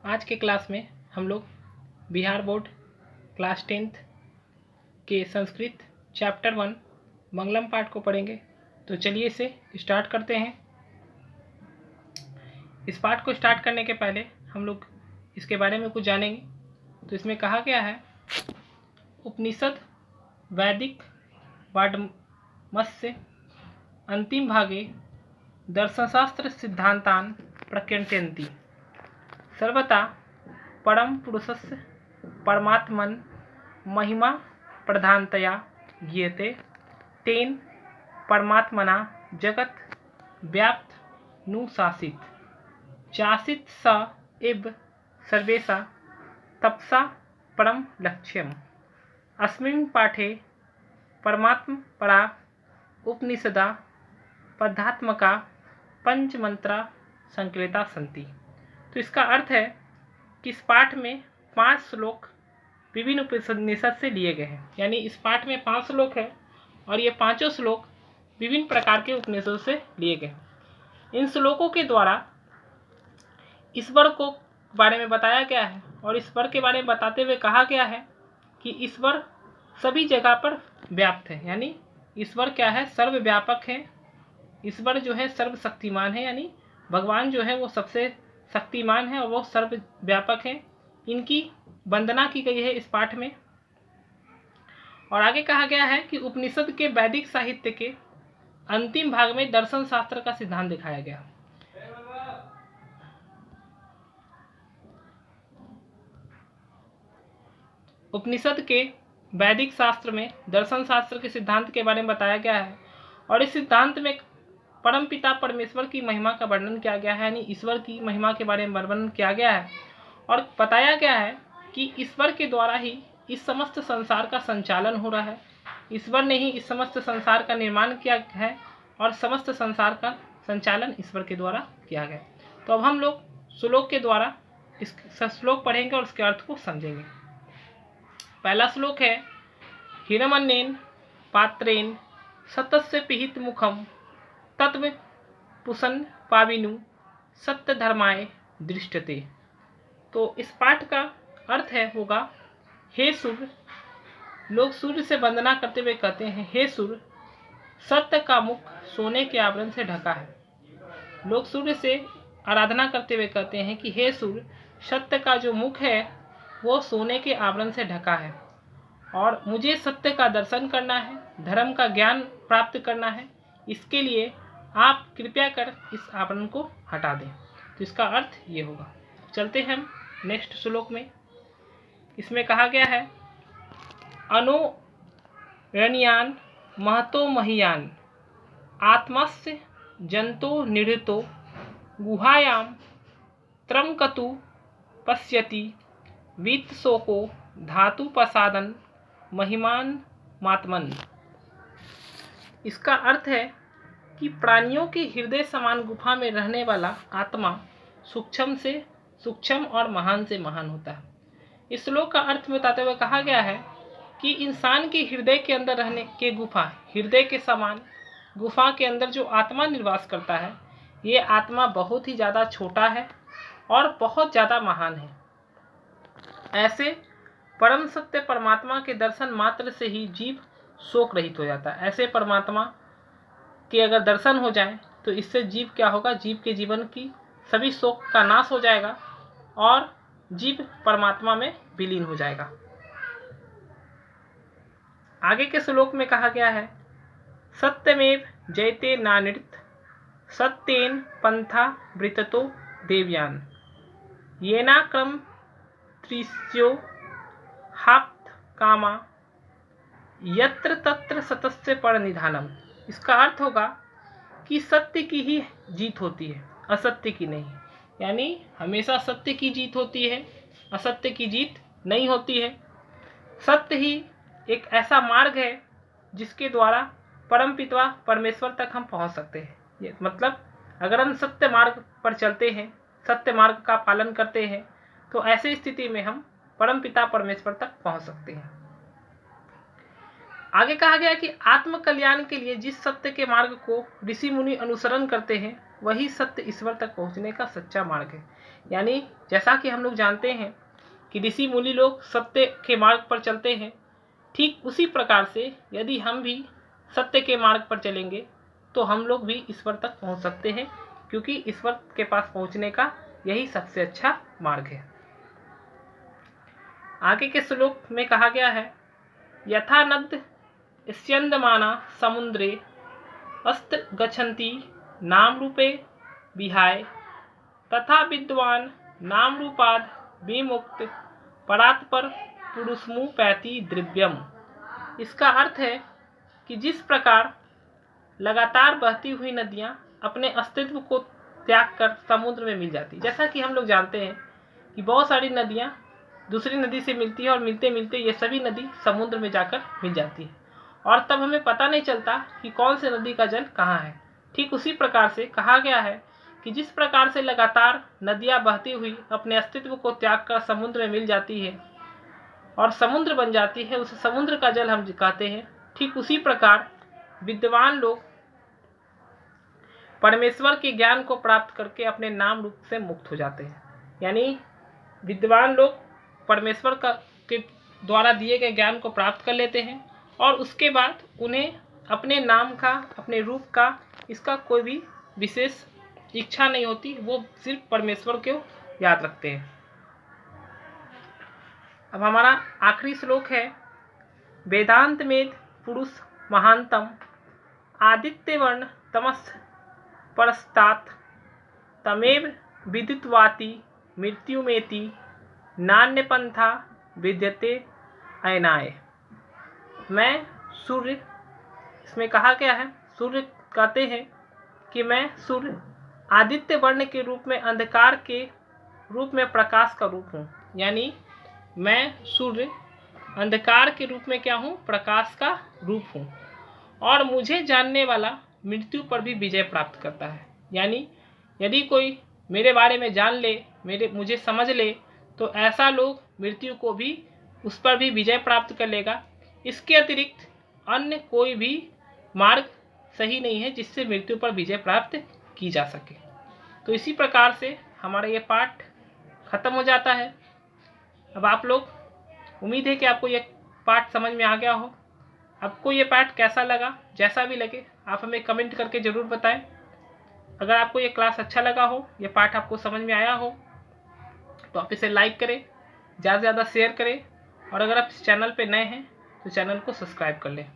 आज के क्लास में हम लोग बिहार बोर्ड क्लास 10th के संस्कृत चैप्टर 1 मंगलम पाठ को पढ़ेंगे। तो चलिए इसे स्टार्ट करते हैं। इस पाठ को स्टार्ट करने के पहले हम लोग इसके बारे में कुछ जानेंगे। तो इसमें कहा गया है, उपनिषद वैदिक वाङ्मयस्य अंतिम भागे दर्शनशास्त्र सिद्धांतान प्रकटयन्ति। सर्वथा परम पुरुषस्य परमात्मन महिमा प्रधानतया गीयते। तेन परमात्मना जगत व्याप्त नुशासित चासित स एव सर्वेशा तपसा परम लक्ष्यम्। अस्मिन् पाठे परमात्म परा उपनिषदा पदात्मका पंचमंत्रा संकलिता सन्ति। तो इसका अर्थ है कि इस पाठ में 5 श्लोक विभिन्न उपनिषद से लिए गए हैं। यानी इस पाठ में 5 श्लोक है और ये पांचों श्लोक विभिन्न प्रकार के उपनिषदों से लिए गए हैं। इन श्लोकों के द्वारा ईश्वर को बारे में बताया गया है और ईश्वर के बारे में बताते हुए कहा गया है कि ईश्वर सभी जगह पर व्याप्त है। यानी ईश्वर क्या है, सर्वव्यापक है। ईश्वर जो है सर्वशक्तिमान है, यानी भगवान जो है वो सबसे शक्तिमान है और वो सर्वव्यापक है। इनकी वंदना की गई है इस पाठ में। और आगे कहा गया है कि उपनिषद के वैदिक साहित्य के अंतिम भाग में दर्शन शास्त्र का सिद्धांत दिखाया गया। उपनिषद के वैदिक शास्त्र में दर्शन शास्त्र के सिद्धांत के बारे में बताया गया है और इस सिद्धांत में परमपिता परमेश्वर की महिमा का वर्णन किया गया है। यानी ईश्वर की महिमा के बारे में वर्णन किया गया है और बताया गया है कि ईश्वर के द्वारा ही इस समस्त संसार का संचालन हो रहा है। ईश्वर ने ही इस समस्त संसार का निर्माण किया है और समस्त संसार का संचालन ईश्वर के द्वारा किया गया। तो अब हम लोग श्लोक के द्वारा इस श्लोक पढ़ेंगे और उसके अर्थ को समझेंगे। पहला श्लोक है, हिरण्येन पात्रेण सतस्य पिहित मुखम तत्व पुसन पाविनु सत्य धर्माय दृष्टते। तो इस पाठ का अर्थ होगा, हे सूर्य। लोग सूर्य से वंदना करते हुए कहते हैं, हे सूर्य, सत्य का मुख सोने के आवरण से ढका है। लोग सूर्य से आराधना करते हुए कहते हैं कि हे सूर्य, सत्य का जो मुख है वो सोने के आवरण से ढका है और मुझे सत्य का दर्शन करना है, धर्म का ज्ञान प्राप्त करना है। इसके लिए आप कृपया कर इस आवरण को हटा दें। तो इसका अर्थ ये होगा। चलते हैं हम नेक्स्ट श्लोक में। इसमें कहा गया है, अनो रणयान महतो महीयान आत्मस्य जंतो निहृतो गुहायाम त्रमकतु पश्यति वित्तशोको धातु प्रसादन महिमान मात्मन। इसका अर्थ है कि प्राणियों के हृदय समान गुफा में रहने वाला आत्मा सूक्ष्म से सूक्ष्म और महान से महान होता है। इस श्लोक का अर्थ बताते हुए कहा गया है कि इंसान के हृदय के अंदर रहने के गुफा, हृदय के समान गुफा के अंदर जो आत्मा निवास करता है, ये आत्मा बहुत ही ज़्यादा छोटा है और बहुत ज़्यादा महान है। ऐसे परम सत्य परमात्मा के दर्शन मात्र से ही जीव शोक रहित हो जाता है। ऐसे परमात्मा के अगर दर्शन हो जाए तो इससे जीव क्या होगा, जीव के जीवन की सभी शोक का नाश हो जाएगा और जीव परमात्मा में विलीन हो जाएगा। आगे के श्लोक में कहा गया है, सत्यमेव जयते नानृत सत्येन पंथा वृततो देवयान येनाक्रम त्रिस्यो हाप्त कामा यत्र तत्र सतस्य पर निधानम। इसका अर्थ होगा कि सत्य की ही जीत होती है, असत्य की नहीं। यानी हमेशा सत्य की जीत होती है, असत्य की जीत नहीं होती है। सत्य ही एक ऐसा मार्ग है जिसके द्वारा परमपिता परमेश्वर तक हम पहुंच सकते हैं। ये मतलब अगर हम सत्य मार्ग पर चलते हैं, सत्य मार्ग का पालन करते हैं, तो ऐसी स्थिति में हम परमपिता परमेश्वर तक पहुंच सकते हैं। आगे कहा गया कि आत्म कल्याण के लिए जिस सत्य के मार्ग को ऋषि मुनि अनुसरण करते हैं वही सत्य ईश्वर तक पहुंचने का सच्चा मार्ग है। यानी जैसा कि हम लोग जानते हैं कि ऋषि मुनि लोग सत्य के मार्ग पर चलते हैं, ठीक उसी प्रकार से यदि हम भी सत्य के मार्ग पर चलेंगे तो हम लोग भी ईश्वर तक पहुंच सकते हैं, क्योंकि ईश्वर के पास पहुंचने का यही सबसे अच्छा मार्ग है। आगे के श्लोक में कहा गया है, यथा नद स्यन्दमाना समुद्रे अस्त गच्छन्ति नाम रूपे विहाय तथा विद्वान नाम रूपाद विमुक्त परात्पर पुरुषमुपैति द्रव्यम। इसका अर्थ है कि जिस प्रकार लगातार बहती हुई नदियां अपने अस्तित्व को त्याग कर समुद्र में मिल जाती, जैसा कि हम लोग जानते हैं कि बहुत सारी नदियां दूसरी नदी से मिलती है और मिलते मिलते ये सभी नदी समुद्र में जाकर मिल जाती है और तब हमें पता नहीं चलता कि कौन से नदी का जल कहाँ है। ठीक उसी प्रकार से कहा गया है कि जिस प्रकार से लगातार नदियां बहती हुई अपने अस्तित्व को त्याग कर समुद्र में मिल जाती है और समुद्र बन जाती है, उस समुद्र का जल हम कहते हैं, ठीक उसी प्रकार विद्वान लोग परमेश्वर के ज्ञान को प्राप्त करके अपने नाम रूप से मुक्त हो जाते हैं। यानी विद्वान लोग परमेश्वर के द्वारा दिए गए ज्ञान को प्राप्त कर लेते हैं और उसके बाद उन्हें अपने नाम का, अपने रूप का, इसका कोई भी विशेष इच्छा नहीं होती, वो सिर्फ परमेश्वर को याद रखते हैं। अब हमारा आखिरी श्लोक है, वेदांत में पुरुष महानतम आदित्य वर्ण तमस परस्तात तमेव विदित्वाति मृत्युमेति नान्य पंथा विद्यते अयनाय। मैं सूर्य, इसमें कहा गया है, सूर्य कहते हैं कि मैं सूर्य आदित्य वर्ण के रूप में अंधकार के रूप में प्रकाश का रूप हूँ। यानी मैं सूर्य अंधकार के रूप में क्या हूँ, प्रकाश का रूप हूँ और मुझे जानने वाला मृत्यु पर भी विजय प्राप्त करता है। यानी यदि कोई मेरे बारे में जान ले, मुझे समझ ले, तो ऐसा लोग मृत्यु को भी, उस पर भी विजय प्राप्त कर लेगा। इसके अतिरिक्त अन्य कोई भी मार्ग सही नहीं है जिससे मृत्यु पर विजय प्राप्त की जा सके। तो इसी प्रकार से हमारा ये पाठ खत्म हो जाता है। अब आप लोग, उम्मीद है कि आपको ये पाठ समझ में आ गया हो। आपको ये पाठ कैसा लगा, जैसा भी लगे आप हमें कमेंट करके ज़रूर बताएं। अगर आपको ये क्लास अच्छा लगा हो, ये पाठ आपको समझ में आया हो, तो आप इसे लाइक करें, ज़्यादा से ज़्यादा शेयर करें और अगर आप इस चैनल पे नए हैं तो चैनल को सब्सक्राइब कर लें।